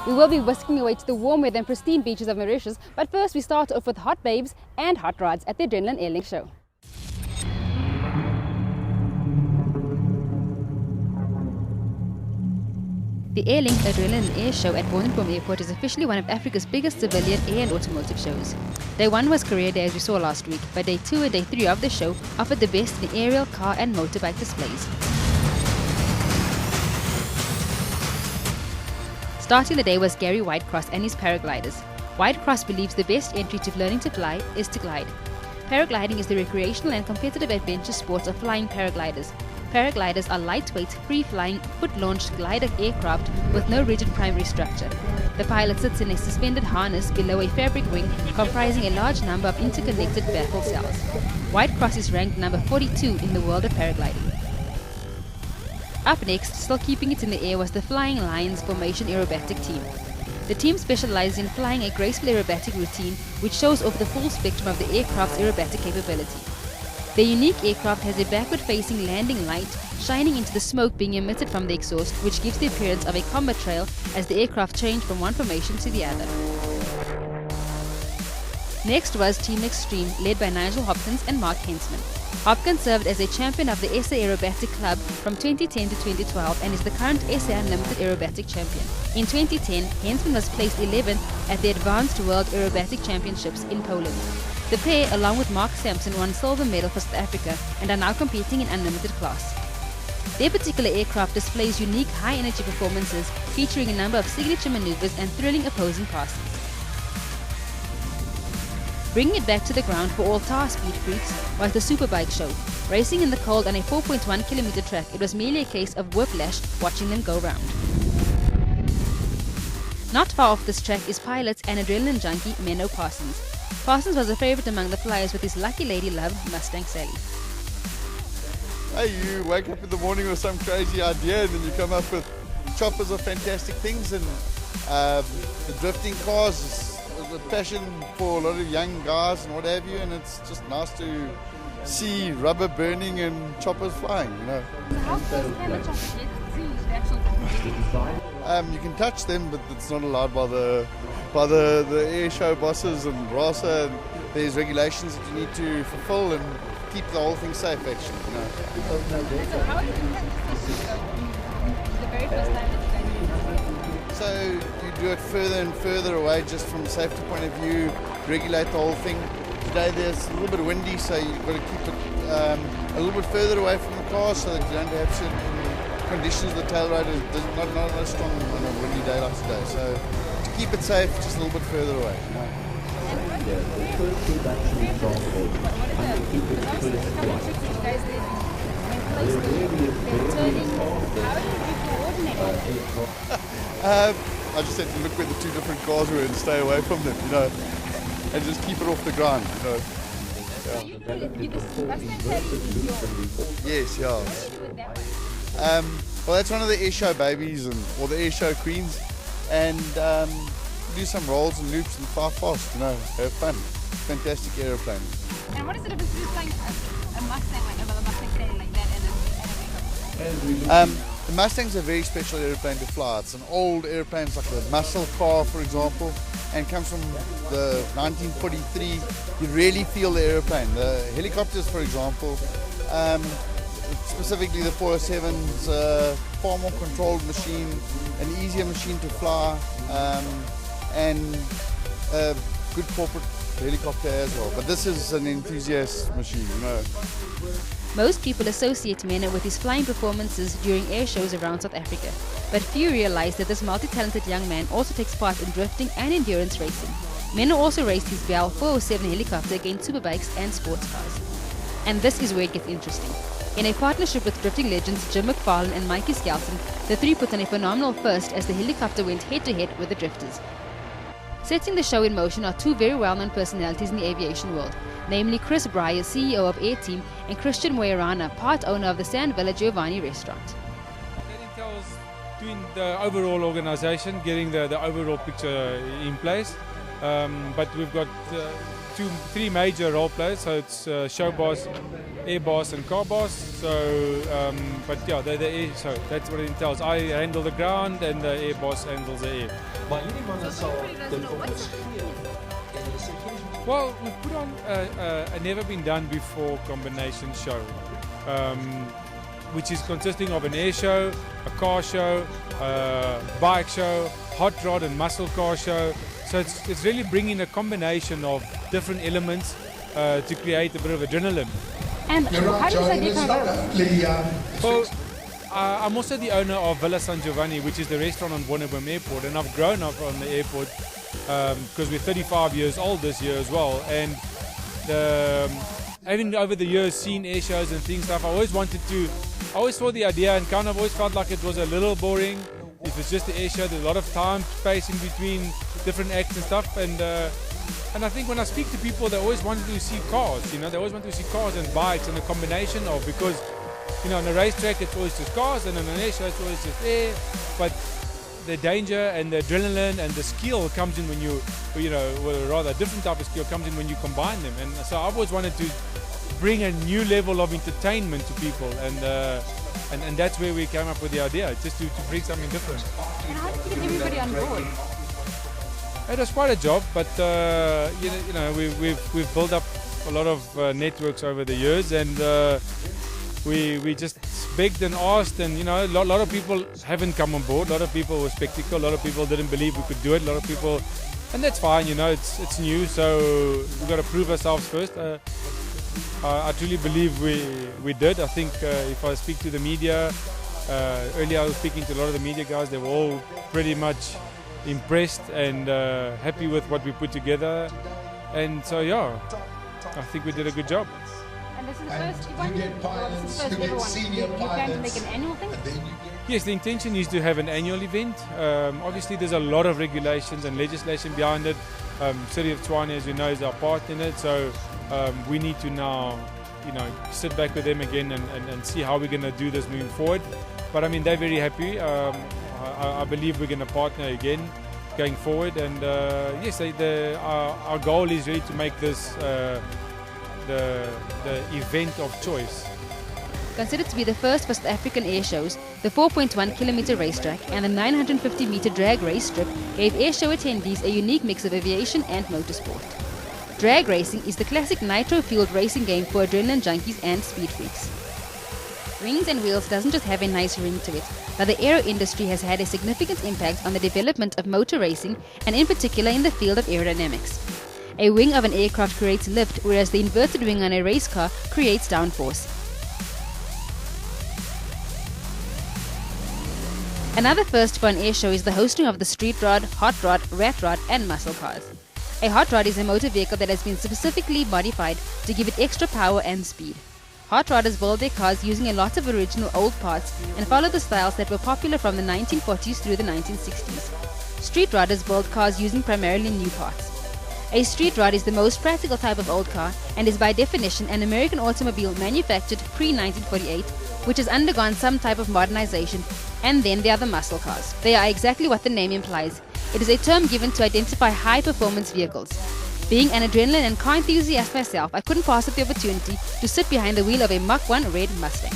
We will be whisking away to the warm weather and pristine beaches of Mauritius, but first we start off with hot babes and hot rides at the Adrenalin Airlink show. The Airlink Adrenalin Air Show at Wonderboom Airport is officially one of Africa's biggest civilian air and automotive shows. Day 1 was Career Day as we saw last week, but Day 2 and Day 3 of the show offered the best in aerial, car and motorbike displays. Starting the day was Gary Whitecross and his paragliders. Whitecross believes the best entry to learning to fly is to glide. Paragliding is the recreational and competitive adventure sport of flying paragliders. Paragliders are lightweight, free-flying, foot-launched glider aircraft with no rigid primary structure. The pilot sits in a suspended harness below a fabric wing comprising a large number of interconnected baffle cells. Whitecross is ranked number 42 in the world of paragliding. Up next, still keeping it in the air, was the Flying Lions Formation Aerobatic team. The team specializes in flying a graceful aerobatic routine which shows off the full spectrum of the aircraft's aerobatic capability. The unique aircraft has a backward-facing landing light shining into the smoke being emitted from the exhaust, which gives the appearance of a combat trail as the aircraft change from one formation to the other. Next was Team Extreme, led by Nigel Hopkins and Mark Hensman. Hopkins served as a champion of the SA Aerobatic Club from 2010 to 2012 and is the current SA Unlimited Aerobatic Champion. In 2010, Hensman was placed 11th at the Advanced World Aerobatic Championships in Poland. The pair, along with Mark Sampson, won silver medal for South Africa and are now competing in unlimited class. Their particular aircraft displays unique high-energy performances featuring a number of signature maneuvers and thrilling opposing passes. Bringing it back to the ground for all tower speed freaks was the Superbike show. Racing in the cold on a 4.1 kilometer track, it was merely a case of whiplash watching them go round. Not far off this track is pilot and adrenaline junkie Menno Parsons. Parsons was a favorite among the flyers with his lucky lady love, Mustang Sally. Hey, you wake up in the morning with some crazy idea and then you come up with choppers of fantastic things, and the drifting cars is a passion for a lot of young guys and what have you, and it's just nice to see rubber burning and choppers flying, you know. How close can the chopper get to the actual You can touch them, but it's not allowed by the air show bosses and RASA, and there's regulations that you need to fulfill and keep the whole thing safe, actually, you know. So how did you practice the very first time that you guys did this? So you do it further and further away, just from a safety point of view, regulate the whole thing. Today there's a little bit windy, so you've got to keep it a little bit further away from the car so that you don't have certain conditions. The tail rotor is not as strong on a windy day like today. So to keep it safe, just a little bit further away. You know. I just had to look where the two different cars were and stay away from them, you know, and just keep it off the ground, you know. Yes, yeah. Well, that's one of the airshow babies or the airshow queens, and do some rolls and loops and fly fast, you know, have fun. Fantastic aeroplane. And what is the difference between flying a Mustang, like a Mustang Sally like that, and a helicopter? The Mustang's a very special aeroplane to fly. It's an old aeroplane, it's like a muscle car, for example, and comes from the 1943. You really feel the aeroplane. The helicopters, for example, specifically the 407's a far more controlled machine, an easier machine to fly, and a good corporate helicopter as well. But this is an enthusiast machine, you know. Most people associate Menno with his flying performances during air shows around South Africa, but few realize that this multi-talented young man also takes part in drifting and endurance racing. Menno also raced his Bell 407 helicopter against superbikes and sports cars. And this is where it gets interesting. In a partnership with drifting legends Jim McFarlane and Mikey Skelton, the three put on a phenomenal first as the helicopter went head-to-head with the drifters. Setting the show in motion are two very well-known personalities in the aviation world, namely Chris Breyer, CEO of Air Team, and Christian Moerana, part owner of the Sand Villa Giovanni restaurant. That entails doing the overall organization, getting the overall picture in place, but we've got three major role players. So it's show boss, air boss, and car boss. So, but yeah, so that's what it entails. I handle the ground, and the air boss handles the air. Well, we put on a never been done before combination show, which is consisting of an air show, a car show, a bike show, hot rod and muscle car show. So it's really bringing a combination of different elements to create a bit of adrenaline. And how does that get Well, I'm also the owner of Villa San Giovanni, which is the restaurant on Wonderboom Airport, and I've grown up on the airport because we're 35 years old this year as well. And having over the years seen air shows and things stuff, I always saw the idea and kind of always felt like it was a little boring. If it's just the air show, there's a lot of time, space in between different acts and stuff. And I think when I speak to people, they always want to see cars. They always want to see cars and bikes and a combination of, because on a racetrack it's always just cars, and on an air show it's always just air. But the danger and the adrenaline and the skill comes in when or rather a different type of skill comes in when you combine them. And so I've always wanted to bring a new level of entertainment to people, and that's where we came up with the idea, just to bring something different. And how did you get everybody on board? It was quite a job, but we've built up a lot of networks over the years, and we just begged and asked, and a lot of people haven't come on board. A lot of people were skeptical. A lot of people didn't believe we could do it. A lot of people, and that's fine. It's new, so we've got to prove ourselves first. I truly believe we did. I think if I speak to the media, earlier I was speaking to a lot of the media guys. They were all pretty much impressed and happy with what we put together. And so I think we did a good job. And this is the first one? This is the first ever one. Do you plan to make an annual thing? Yes, the intention is to have an annual event. Obviously there's a lot of regulations and legislation behind it. City of Tshwane, as you know, is our partner in it. So we need to now, sit back with them again and see how we're going to do this moving forward. But I mean, they're very happy. I believe we're going to partner again going forward. And yes, our goal is really to make this the event of choice. Considered to be the first for South African air shows, the 4.1 kilometer racetrack and the 950 meter drag race strip gave air show attendees a unique mix of aviation and motorsport. Drag racing is the classic nitro-fueled racing game for adrenaline junkies and speed freaks. Rings and Wheels doesn't just have a nice ring to it, but the aero industry has had a significant impact on the development of motor racing, and in particular in the field of aerodynamics. A wing of an aircraft creates lift, whereas the inverted wing on a race car creates downforce. Another first for an air show is the hosting of the street rod, hot rod, rat rod and muscle cars. A hot rod is a motor vehicle that has been specifically modified to give it extra power and speed. Hot rodders build their cars using a lot of original old parts and follow the styles that were popular from the 1940s through the 1960s. Street rodders build cars using primarily new parts. A street rod is the most practical type of old car and is by definition an American automobile manufactured pre-1948, which has undergone some type of modernization. And then there are the muscle cars. They are exactly what the name implies. It is a term given to identify high-performance vehicles. Being an adrenaline and car enthusiast myself, I couldn't pass up the opportunity to sit behind the wheel of a Mach 1 red Mustang.